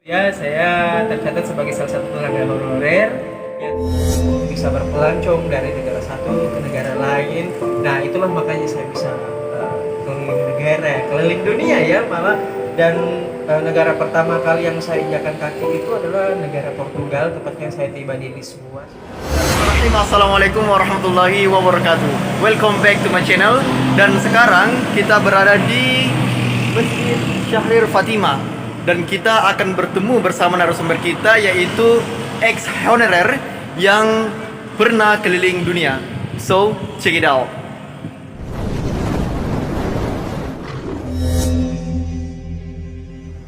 Ya, saya tercatat sebagai salah satu tenaga honorer yang bisa berpelancong dari negara satu ke negara lain. Nah, itulah makanya saya bisa keliling negara, keliling dunia ya malah. Dan negara pertama kali yang saya injakan kaki itu adalah negara Portugal, tepatnya saya tiba di Lisboa. Assalamualaikum warahmatullahi wabarakatuh. Welcome back to my channel. Dan sekarang kita berada di Masjid Syahrir Fatimah. Dan kita akan bertemu bersama narasumber kita, yaitu ex honorer yang pernah keliling dunia. So, check it out.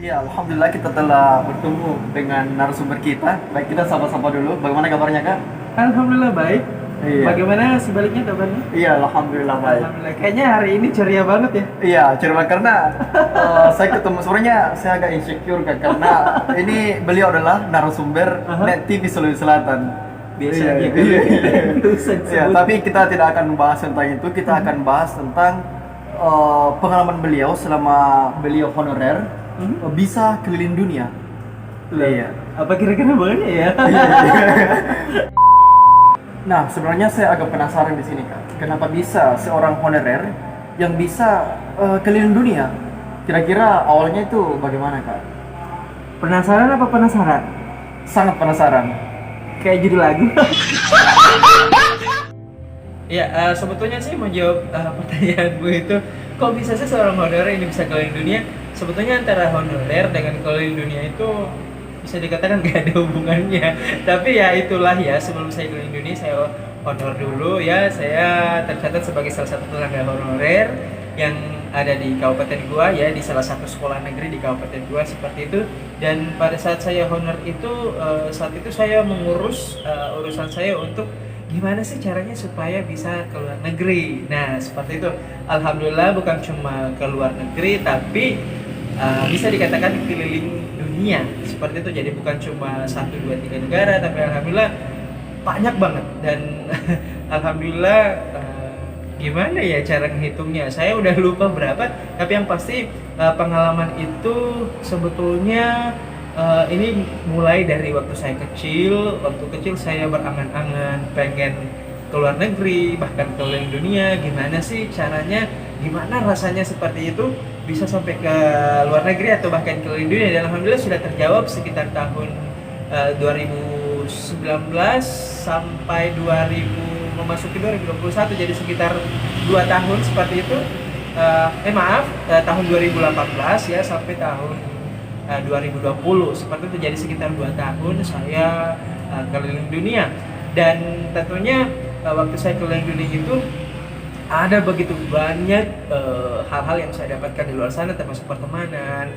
Ya, alhamdulillah kita telah bertemu dengan narasumber kita. Baik, kita sapa-sapa dulu. Bagaimana kabarnya, Kak? Alhamdulillah baik. Iya. Bagaimana sebaliknya kabarnya? Iya, alhamdulillah baik. Alhamdulillah. Kayaknya hari ini ceria banget ya. Iya, cerita karena saya ketemu sebenarnya saya agak insecure, Kak, karena ini beliau adalah narasumber Net TV Sulawesi Selatan. Biasanya Iya, kan. iya. Dosen Ya, sebut. tapi kita tidak akan membahas tentang itu. Kita akan bahas tentang pengalaman beliau selama beliau honorer bisa keliling dunia. Iya. Apa kira-kira boleh ya? Nah, sebenarnya saya agak penasaran di sini, Kak. Kenapa bisa seorang honorer yang bisa keliling dunia? Kira-kira awalnya itu bagaimana, Kak? Penasaran apa penasaran? Sangat penasaran. Kayak judul lagu. Ya, sebetulnya sih mau jawab pertanyaanmu itu, kok bisa sih seorang honorer ini bisa keliling dunia? Sebetulnya antara honorer dengan keliling dunia itu bisa dikatakan gak ada hubungannya. Tapi ya itulah ya, sebelum saya keliling dunia saya honor dulu ya. Saya tercatat sebagai salah satu tenaga honorer yang ada di Kabupaten Goa ya, di salah satu sekolah negeri di Kabupaten Goa seperti itu. Dan pada saat saya honor itu, saat itu saya mengurus urusan saya untuk gimana sih caranya supaya bisa ke luar negeri. Nah seperti itu. Alhamdulillah bukan cuma ke luar negeri, tapi bisa dikatakan keliling dunia seperti itu. Jadi bukan cuma 1, 2, 3 negara, tapi alhamdulillah banyak banget. Dan alhamdulillah gimana ya cara menghitungnya, saya udah lupa berapa, tapi yang pasti pengalaman itu sebetulnya ini mulai dari waktu saya kecil. Waktu kecil saya berangan-angan pengen ke luar negeri, bahkan keliling dunia. Gimana sih caranya, gimana rasanya seperti itu bisa sampai ke luar negeri atau bahkan keliling dunia. Dan alhamdulillah sudah terjawab sekitar tahun 2019 sampai 2000 memasuki 2021, jadi sekitar 2 tahun seperti itu. Tahun 2018 ya sampai tahun 2020 seperti itu, jadi sekitar 2 tahun saya keliling dunia. Dan tentunya waktu saya keliling dunia itu ada begitu banyak hal-hal yang saya dapatkan di luar sana, termasuk pertemanan,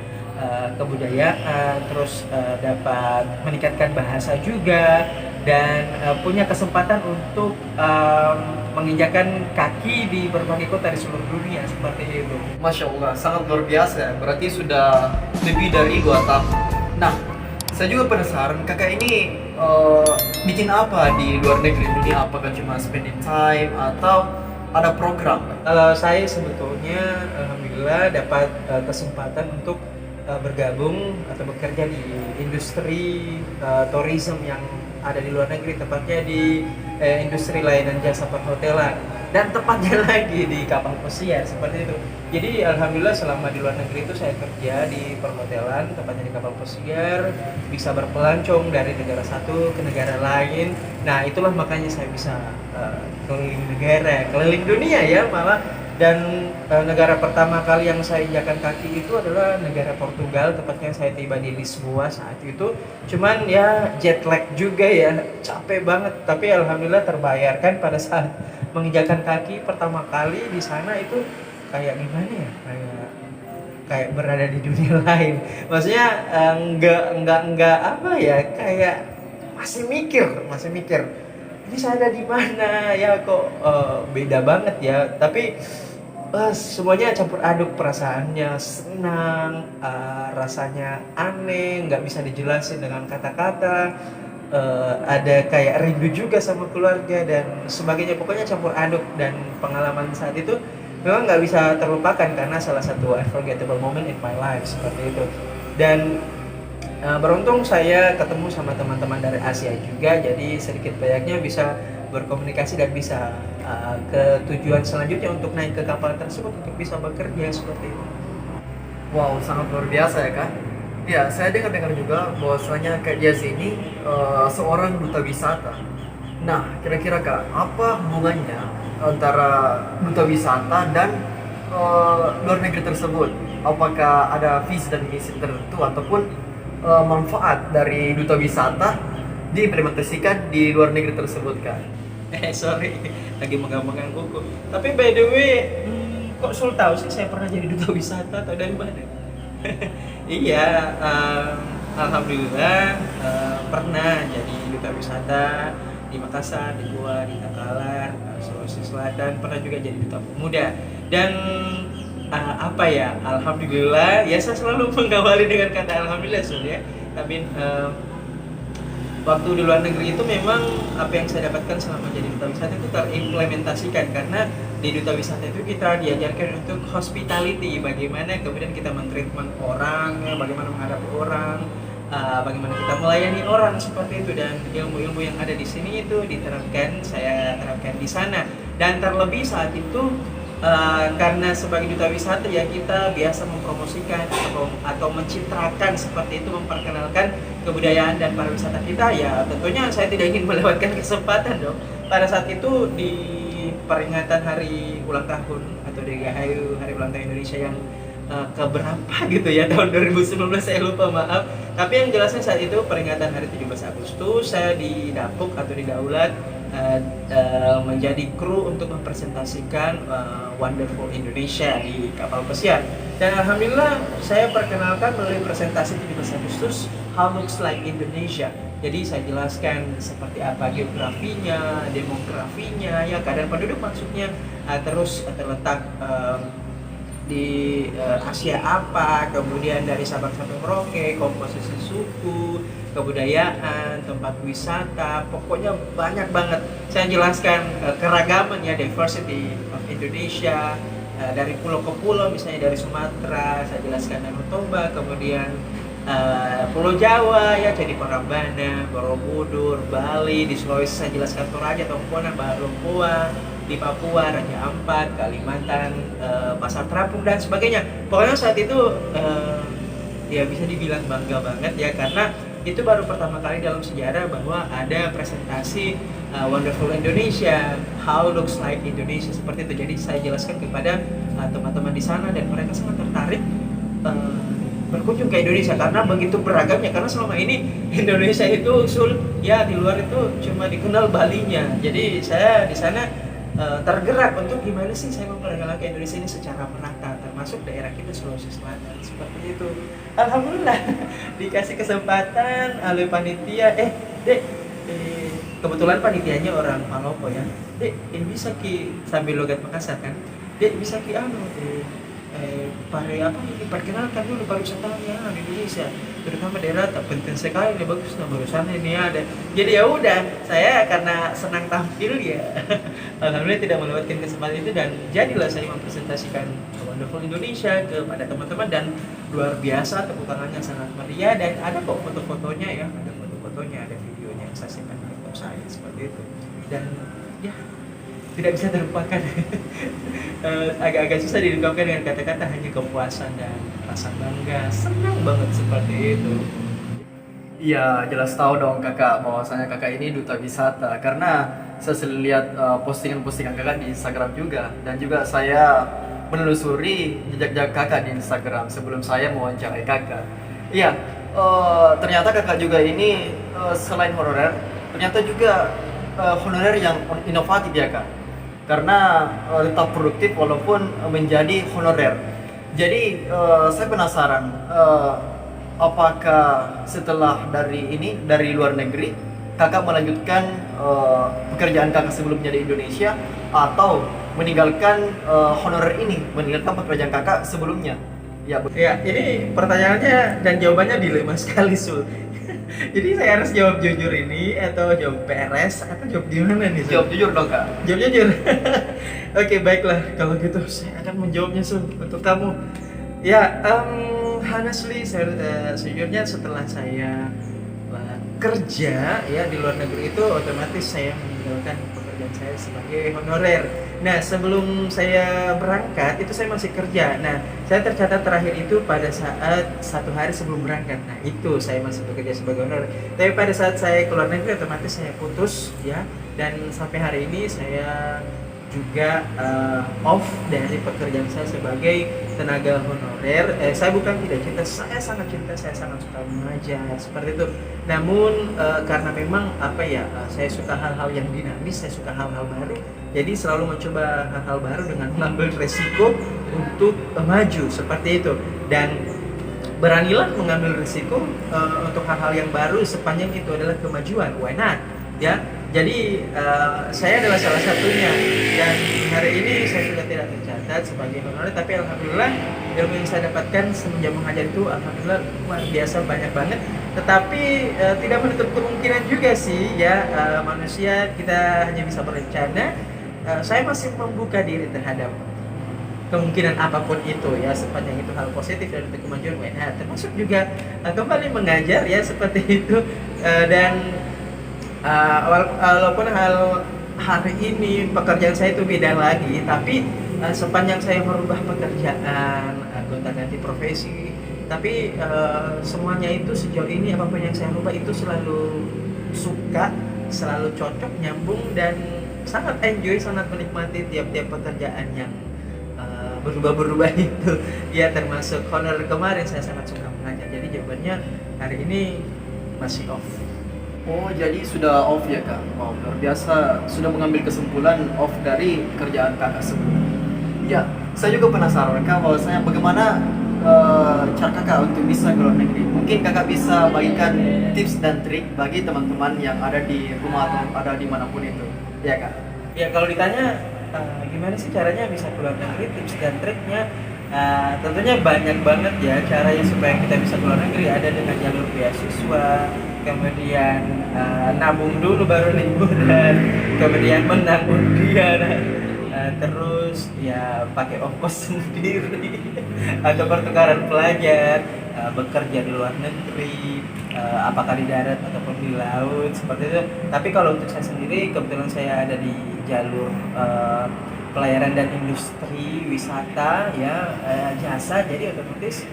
kebudayaan, terus dapat meningkatkan bahasa juga, dan punya kesempatan untuk menginjakan kaki di berbagai kota di seluruh dunia seperti itu. Masya Allah, sangat luar biasa. Berarti sudah lebih dari 2 tahun. Nah, saya juga penasaran, kakak ini bikin apa di luar negeri dunia? Apakah cuma spending time atau ada program? Saya sebetulnya alhamdulillah dapat kesempatan untuk bergabung atau bekerja di industri tourism yang ada di luar negeri, tepatnya di industri layanan jasa perhotelan, dan tepatnya lagi di kapal pesiar seperti itu. Jadi alhamdulillah selama di luar negeri itu saya kerja di perhotelan, tepatnya di kapal pesiar, bisa berpelancong dari negara satu ke negara lain. Nah itulah makanya saya bisa keliling negara, keliling dunia ya malah. Dan negara pertama kali yang saya injakan kaki itu adalah negara Portugal, tepatnya saya tiba di Lisboa saat itu. Cuman ya jet lag juga ya, capek banget, tapi alhamdulillah terbayarkan pada saat menginjakan kaki pertama kali di sana. Itu kayak gimana ya, kayak berada di dunia lain. Maksudnya enggak apa ya, kayak masih mikir ini saya ada di mana ya, kok beda banget ya. Tapi semuanya campur aduk, perasaannya senang, rasanya aneh, nggak bisa dijelasin dengan kata-kata. Ada kayak rindu juga sama keluarga dan sebagainya, pokoknya campur aduk. Dan pengalaman saat itu memang nggak bisa terlupakan karena salah satu unforgettable moment in my life seperti itu. Dan Beruntung saya ketemu sama teman-teman dari Asia juga, jadi sedikit banyaknya bisa berkomunikasi dan bisa ke tujuan selanjutnya untuk naik ke kapal tersebut untuk bisa bekerja seperti itu. Wow, sangat luar biasa ya Kak. Ya, saya dengar juga bahwasanya Kak Dias ini seorang duta wisata. Nah, kira-kira Kak, apa hubungannya antara duta wisata dan luar negeri tersebut? Apakah ada visi dan misi tertentu ataupun manfaat dari duta wisata diimplementasikan di luar negeri tersebut Kak? Sorry, lagi megang-megang kuku. Tapi by the way, kok Sul tahu sih saya pernah jadi duta wisata atau dari mana? Iya, alhamdulillah pernah jadi duta wisata di Makassar, di Goa, di Takalar, Sulawesi Selatan, pernah juga jadi duta pemuda. Dan apa ya, alhamdulillah, ya saya selalu mengawali dengan kata alhamdulillah Sul ya. Tapi waktu di luar negeri itu memang apa yang saya dapatkan selama jadi duta wisata itu terimplementasikan, karena di duta wisata itu kita diajarkan untuk hospitality, bagaimana kemudian kita mentreatment orang, bagaimana menghadapi orang, bagaimana kita melayani orang seperti itu, dan ilmu-ilmu yang ada di sini itu diterapkan, saya terapkan di sana. Dan terlebih saat itu karena sebagai duta wisata ya kita biasa mempromosikan atau mencitrakan seperti itu, memperkenalkan kebudayaan dan pariwisata kita, ya tentunya saya tidak ingin melewatkan kesempatan dong. Pada saat itu di peringatan hari ulang tahun atau DGHU, hari ulang tahun Indonesia yang keberapa gitu ya, tahun 2019 saya lupa, maaf. Tapi yang jelasnya saat itu peringatan hari 17 Agustus saya didapuk atau didaulat menjadi kru untuk mempresentasikan Wonderful Indonesia di kapal pesiar. Dan alhamdulillah saya perkenalkan melalui presentasi 17 Agustus How Looks Like Indonesia. Jadi saya jelaskan seperti apa geografinya, demografinya, ya keadaan penduduk maksudnya, terus terletak di Asia apa, kemudian dari Sabang sampai Merauke, komposisi suku, kebudayaan, tempat wisata, pokoknya banyak banget. Saya jelaskan keragaman ya, diversity of Indonesia, dari pulau ke pulau, misalnya dari Sumatera, saya jelaskan Danau Toba, kemudian Pulau Jawa ya, jadi Prambanan, Borobudur, Bali, di Sulawesi saya jelaskan Toraja, Tongkonan, Balongkoa, di Papua, Raja Ampat, Kalimantan, Pasar Terapung dan sebagainya. Pokoknya saat itu ya bisa dibilang bangga banget ya, karena itu baru pertama kali dalam sejarah bahwa ada presentasi Wonderful Indonesia, How Looks Like Indonesia seperti itu. Jadi saya jelaskan kepada teman-teman di sana dan mereka sangat tertarik berkunjung ke Indonesia karena begitu beragamnya. Karena selama ini Indonesia itu ya di luar itu cuma dikenal Balinya. Jadi saya di sana tergerak untuk gimana sih saya memperkenalkan Indonesia ini secara merata, termasuk daerah kita Sulawesi Selatan seperti itu. Alhamdulillah dikasih kesempatan oleh panitia. Dek, kebetulan panitianya orang Palopo ya. Dek, bisa ki sambil logat Makassar kan. Dek, bisa ki diperkenalkan dulu pariwisatanya di Indonesia, terutama daerah tak penting sekali ini, bagus nah barusan ini ada. Jadi ya udah, saya karena senang tampil ya alhamdulillah tidak melewatkan kesempatan itu, dan jadilah saya mempresentasikan Wonderful Indonesia kepada teman-teman, dan luar biasa, tepuk tangannya sangat meriah, dan ada kok foto-fotonya ya, ada foto-fotonya, ada videonya yang saya simpan di laptop saya seperti itu, dan ya tidak bisa terlupakan. Agak-agak susah diungkapkan dengan kata-kata, hanya kepuasan dan rasa bangga, senang banget seperti itu. Iya, jelas tahu dong kakak bahwasanya kakak ini duta wisata, karena saya sering lihat postingan-postingan kakak di Instagram juga, dan juga saya menelusuri jejak kakak di Instagram sebelum saya mewawancarai kakak. Iya, ternyata kakak juga ini selain honorer, ternyata juga honorer yang inovatif ya kak, karena tetap produktif walaupun menjadi honorer. Jadi saya penasaran, apakah setelah dari luar negeri kakak melanjutkan pekerjaan kakak sebelumnya di Indonesia, atau meninggalkan honorer ini, meninggalkan pekerjaan kakak sebelumnya? Ya, ini pertanyaannya dan jawabannya dilema sekali Sul. Jadi saya harus jawab jujur ini atau jawab PRS atau jawab gimana nih Sul? Jawab jujur dong kak. Jawab jujur. Oke, baiklah kalau gitu saya akan menjawabnya Sul untuk kamu. Ya, honestly, sejujurnya setelah saya kerja ya di luar negeri itu otomatis saya meninggalkan pekerjaan saya sebagai honorer. Nah, sebelum saya berangkat itu saya masih kerja. Nah, saya tercatat terakhir itu pada saat 1 hari sebelum berangkat. Nah, itu saya masih bekerja sebagai honorer. Tapi pada saat saya keluar negeri otomatis saya putus ya, dan sampai hari ini saya juga off dari pekerjaan saya sebagai tenaga honorer. Saya bukan tidak cinta, saya sangat cinta, saya sangat suka mengajar seperti itu. Namun karena memang saya suka hal-hal yang dinamis, saya suka hal-hal baru. Jadi selalu mencoba hal-hal baru dengan mengambil resiko untuk maju seperti itu. Dan beranilah mengambil risiko untuk hal-hal yang baru sepanjang itu adalah kemajuan. Why not? Ya. Jadi saya adalah salah satunya, dan hari ini saya sudah tidak tercatat sebagai honorer, tapi alhamdulillah ilmu yang saya dapatkan semenjak mengajar itu alhamdulillah luar biasa banyak banget. Tetapi tidak menutup kemungkinan juga sih ya, manusia kita hanya bisa berencana. Saya masih membuka diri terhadap kemungkinan apapun itu ya, sepanjang itu hal positif dan untuk kemajuan WNH, termasuk juga kembali mengajar ya seperti itu. Dan walaupun hari ini pekerjaan saya itu beda lagi, tapi sepanjang saya merubah pekerjaan, gonta-ganti profesi, tapi semuanya itu sejauh ini apapun yang saya rubah itu selalu suka, selalu cocok, nyambung, dan sangat enjoy, sangat menikmati tiap-tiap pekerjaan yang berubah-berubah itu ya, termasuk honor kemarin saya sangat suka mengajar. Jadi jawabannya hari ini masih off. Oh, jadi sudah off ya kak? Wow, luar biasa, sudah mengambil kesimpulan off dari kerjaan kakak sebelumnya. Ya, saya juga penasaran kak, bahwasanya bagaimana cara kakak untuk bisa ke luar negeri. Mungkin kakak bisa bagikan tips dan trik bagi teman-teman yang ada di rumah atau ada dimanapun itu, ya kak? Ya, kalau ditanya gimana sih caranya bisa ke luar negeri, tips dan triknya, tentunya banyak banget ya caranya supaya kita bisa ke luar negeri. Ada dengan jalur beasiswa, kemudian nabung dulu baru liburan, kemudian menang undian, terus ya pakai ongkos sendiri atau pertukaran pelajar, bekerja di luar negeri, apakah di darat ataupun di laut seperti itu. Tapi kalau untuk saya sendiri, kebetulan saya ada di jalur pelayaran dan industri wisata ya, jasa, jadi otomatis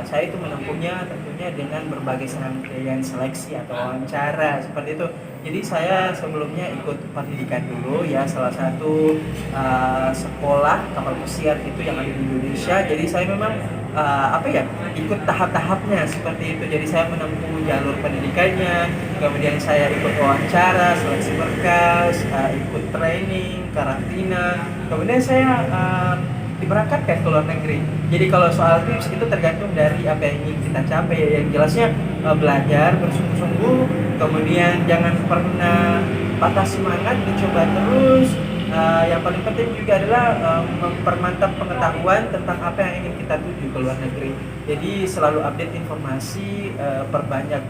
saya itu menempuhnya tentunya dengan berbagai serangkaian seleksi atau wawancara seperti itu. Jadi saya sebelumnya ikut pendidikan dulu ya, salah satu sekolah kapal pesiar itu yang ada di Indonesia. Jadi saya memang ikut tahap-tahapnya seperti itu. Jadi saya menempuh jalur pendidikannya, kemudian saya ikut wawancara, seleksi berkas, ikut training, karantina, kemudian saya diberangkatkan ke luar negeri. Jadi kalau soal tips itu tergantung dari apa yang ingin kita capai ya. Yang jelasnya belajar bersungguh-sungguh, kemudian jangan pernah patah semangat, dicoba terus. Yang paling penting juga adalah mempermantap pengetahuan tentang apa yang ingin kita tuju ke luar negeri. Jadi selalu update informasi, perbanyak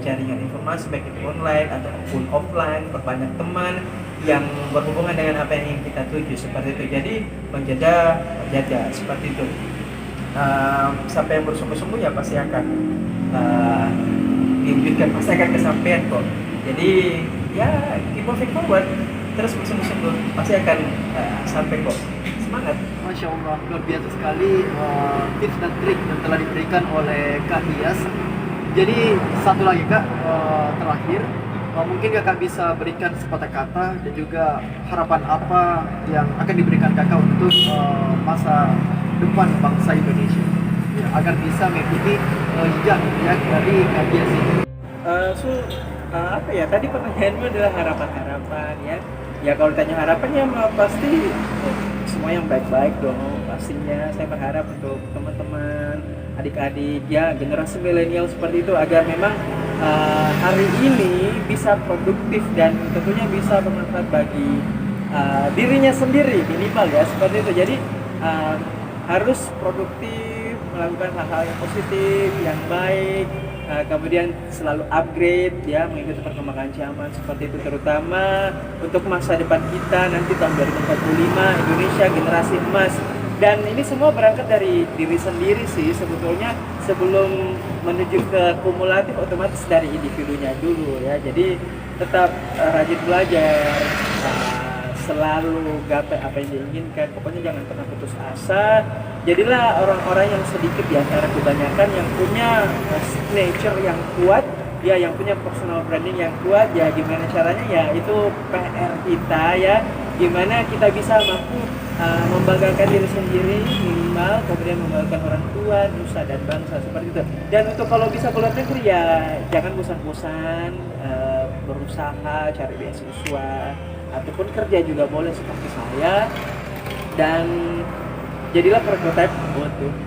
jaringan informasi baik itu online ataupun offline, perbanyak teman yang berhubungan dengan apa yang ingin kita tuju seperti itu. Jadi menjaga seperti itu. Sampai yang bersungguh-sungguh ya pasti akan diwujudkan, pasti akan kesampaian kok. Jadi ya keep moving forward, terus bersungguh-sungguh pasti akan sampai kok. Semangat. Masya Allah, luar biasa sekali tips dan trik yang telah diberikan oleh Kak Hias. Jadi satu lagi kak, terakhir, mungkin kakak bisa berikan sepatah kata dan juga harapan apa yang akan diberikan kakak untuk masa depan bangsa Indonesia ya, agar bisa mengikuti jejak ya dari Kak Hias ini. Tadi pertanyaanmu adalah harapan-harapan ya. Ya kalau ditanya harapannya pasti semua yang baik-baik dong pastinya. Saya berharap untuk teman-teman, adik-adik ya, generasi milenial seperti itu agar memang hari ini bisa produktif dan tentunya bisa bermanfaat bagi dirinya sendiri minimal ya seperti itu. Jadi harus produktif, melakukan hal-hal yang positif, yang baik, kemudian selalu upgrade ya, mengikuti perkembangan zaman seperti itu, terutama untuk masa depan kita nanti tahun 2045 Indonesia generasi emas Dan ini semua berangkat dari diri sendiri sih sebetulnya, sebelum menuju ke kumulatif otomatis dari individunya dulu ya. Jadi tetap rajin belajar, selalu gapai apa yang diinginkan, pokoknya jangan pernah putus asa. Jadilah orang-orang yang sedikit di antara kebanyakan yang punya signature yang kuat ya, yang punya personal branding yang kuat. Ya gimana caranya ya, itu PR kita ya, gimana kita bisa mampu membanggakan diri sendiri minimal, kemudian membanggakan orang tua, nusa dan bangsa seperti itu. Dan untuk kalau bisa keluar negeri ya jangan bosan-bosan, berusaha cari beasiswa ataupun kerja juga boleh seperti saya. Dan jadilah prototipe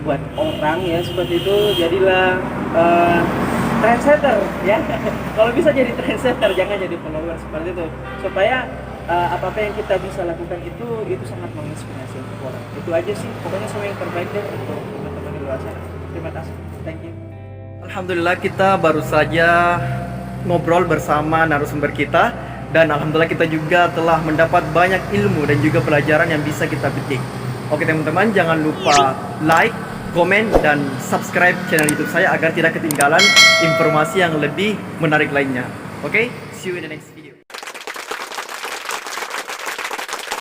buat orang ya seperti itu. Jadilah trendsetter ya. Kalau bisa jadi trendsetter, jangan jadi follower seperti itu, supaya apa-apa yang kita bisa lakukan itu sangat menginspirasi untuk orang. Itu aja sih, pokoknya semua yang terbaik deh untuk teman-teman di luar sana. Terima kasih, thank you. Alhamdulillah kita baru saja ngobrol bersama narasumber kita, dan alhamdulillah kita juga telah mendapat banyak ilmu dan juga pelajaran yang bisa kita petik. Oke teman-teman, jangan lupa like, komen, dan subscribe channel YouTube saya agar tidak ketinggalan informasi yang lebih menarik lainnya. Oke, see you in the next video.